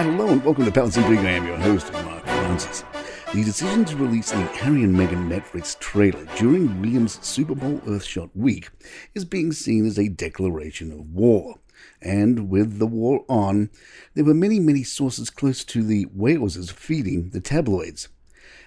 Hello and welcome to Palace Intrigue. I am your host, Mark Francis. The decision to release the Harry and Meghan Netflix trailer during Williams' Super Bowl Earthshot week is being seen as a declaration of war. And with the war on, there were many sources close to the Waleses feeding the tabloids.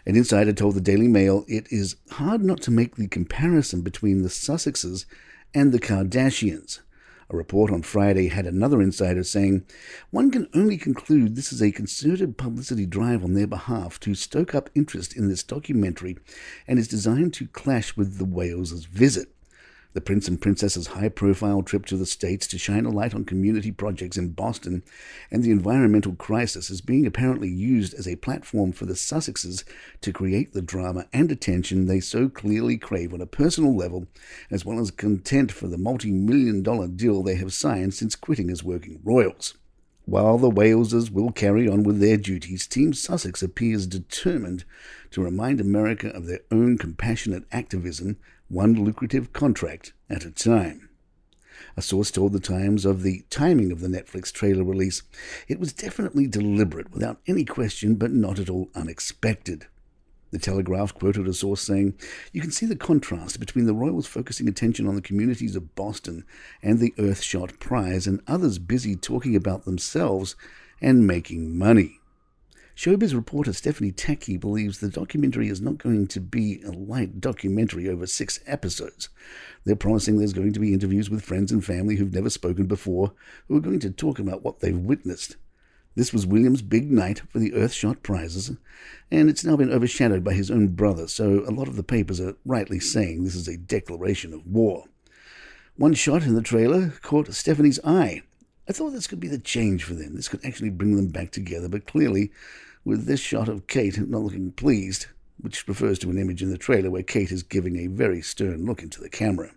An insider told the Daily Mail it is hard not to make the comparison between the Sussexes and the Kardashians. A report on Friday had another insider saying, one can only conclude this is a concerted publicity drive on their behalf to stoke up interest in this documentary and is designed to clash with the Wales' visit. The Prince and Princess's high-profile trip to the States to shine a light on community projects in Boston and the environmental crisis is being apparently used as a platform for the Sussexes to create the drama and attention they so clearly crave on a personal level, as well as content for the multi-million-dollar deal they have signed since quitting as working royals. While the Waleses will carry on with their duties, Team Sussex appears determined to remind America of their own compassionate activism, one lucrative contract at a time. A source told The Times of the timing of the Netflix trailer release. It was definitely deliberate, without any question, but not at all unexpected. The Telegraph quoted a source saying, "You can see the contrast between the royals focusing attention on the communities of Boston and the Earthshot prize and others busy talking about themselves and making money." Showbiz reporter Stephanie Tacky believes the documentary is not going to be a light documentary over 6 episodes. They're promising there's going to be interviews with friends and family who've never spoken before, who are going to talk about what they've witnessed. This was William's big night for the Earthshot prizes, and it's now been overshadowed by his own brother, so a lot of the papers are rightly saying this is a declaration of war. One shot in the trailer caught Stephanie's eye. I thought this could be the change for them. This could actually bring them back together, but clearly, with this shot of Kate not looking pleased, which refers to an image in the trailer where Kate is giving a very stern look into the camera.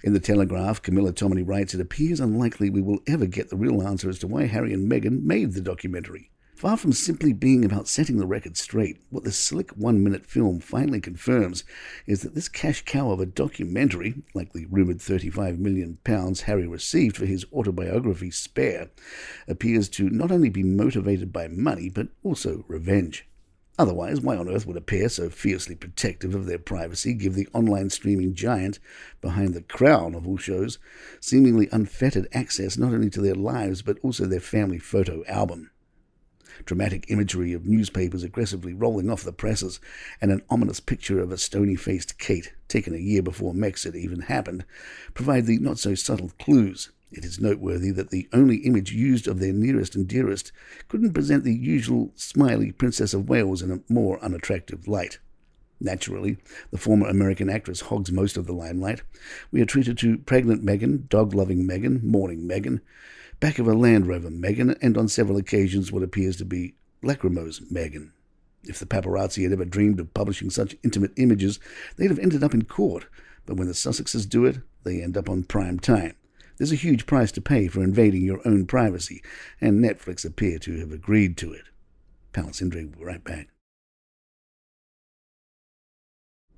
In the Telegraph, Camilla Tominey writes, it appears unlikely we will ever get the real answer as to why Harry and Meghan made the documentary. Far from simply being about setting the record straight, what this slick 1-minute film finally confirms is that this cash cow of a documentary, like the rumoured £35 million Harry received for his autobiography Spare, appears to not only be motivated by money, but also revenge. Otherwise, why on earth would a pair so fiercely protective of their privacy give the online streaming giant behind the crown of all shows seemingly unfettered access not only to their lives but also their family photo album? Dramatic imagery of newspapers aggressively rolling off the presses and an ominous picture of a stony-faced Kate, taken a year before Megxit even happened, provide the not-so-subtle clues. It is noteworthy that the only image used of their nearest and dearest couldn't present the usual smiley Princess of Wales in a more unattractive light. Naturally, the former American actress hogs most of the limelight. We are treated to pregnant Meghan, dog-loving Meghan, mourning Meghan, back of a Land Rover Meghan, and on several occasions what appears to be lachrymose Meghan. If the paparazzi had ever dreamed of publishing such intimate images, they'd have ended up in court, but when the Sussexes do it, they end up on prime time. There's a huge price to pay for invading your own privacy, and Netflix appear to have agreed to it. Palace Intrigue will be right back.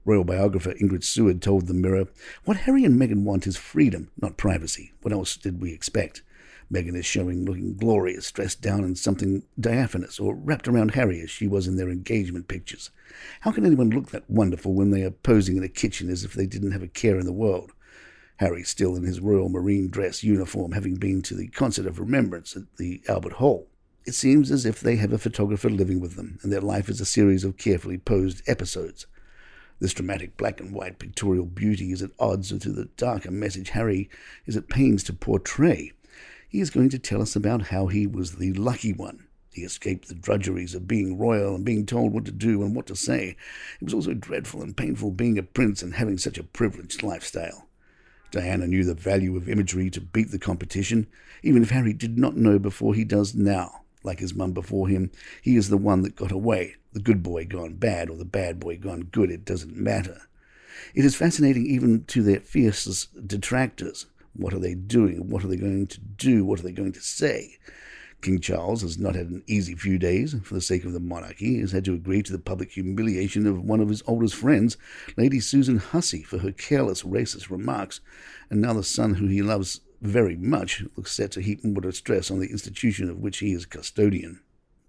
Royal biographer Ingrid Seward told The Mirror, "What Harry and Meghan want is freedom, not privacy. What else did we expect? Meghan is showing looking glorious, dressed down in something diaphanous or wrapped around Harry as she was in their engagement pictures. How can anyone look that wonderful when they are posing in a kitchen as if they didn't have a care in the world? Harry still in his royal marine dress uniform, having been to the concert of remembrance at the Albert Hall. It seems as if they have a photographer living with them, and their life is a series of carefully posed episodes. This dramatic black and white pictorial beauty is at odds to the darker message Harry is at pains to portray. He is going to tell us about how he was the lucky one. He escaped the drudgeries of being royal and being told what to do and what to say. It was also dreadful and painful being a prince and having such a privileged lifestyle. Diana knew the value of imagery to beat the competition, even if Harry did not know before he does now. Like his mum before him, he is the one that got away. The good boy gone bad or the bad boy gone good, it doesn't matter. It is fascinating even to their fiercest detractors. What are they doing? What are they going to do? What are they going to say? King Charles has not had an easy few days. For the sake of the monarchy, he has had to agree to the public humiliation of one of his oldest friends, Lady Susan Hussey, for her careless racist remarks, and now the son who he loves very much looks set to heap more stress on the institution of which he is custodian.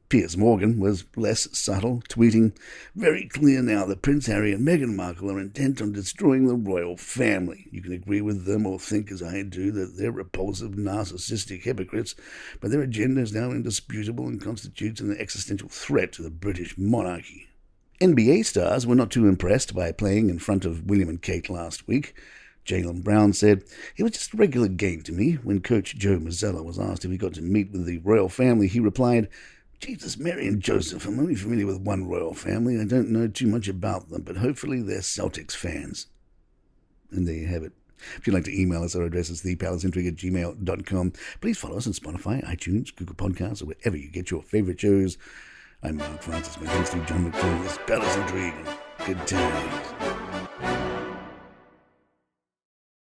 Piers Morgan was less subtle, tweeting, "Very clear now that Prince Harry and Meghan Markle are intent on destroying the royal family. You can agree with them or think as I do that they're repulsive, narcissistic hypocrites, but their agenda is now indisputable and constitutes an existential threat to the British monarchy." NBA stars were not too impressed by playing in front of William and Kate last week. Jaylen Brown said, "It was just a regular game to me." When coach Joe Mazzello was asked if he got to meet with the royal family, he replied, "Jesus, Mary and Joseph, I'm only familiar with one royal family. I don't know too much about them, but hopefully they're Celtics fans." And there you have it. If you'd like to email us, our address is thepalacintrigue@gmail.com. Please follow us on Spotify, iTunes, Google Podcasts, or wherever you get your favorite shows. I'm Mark Francis. My thanks to John McDonald. This Palace Intrigue. Good times.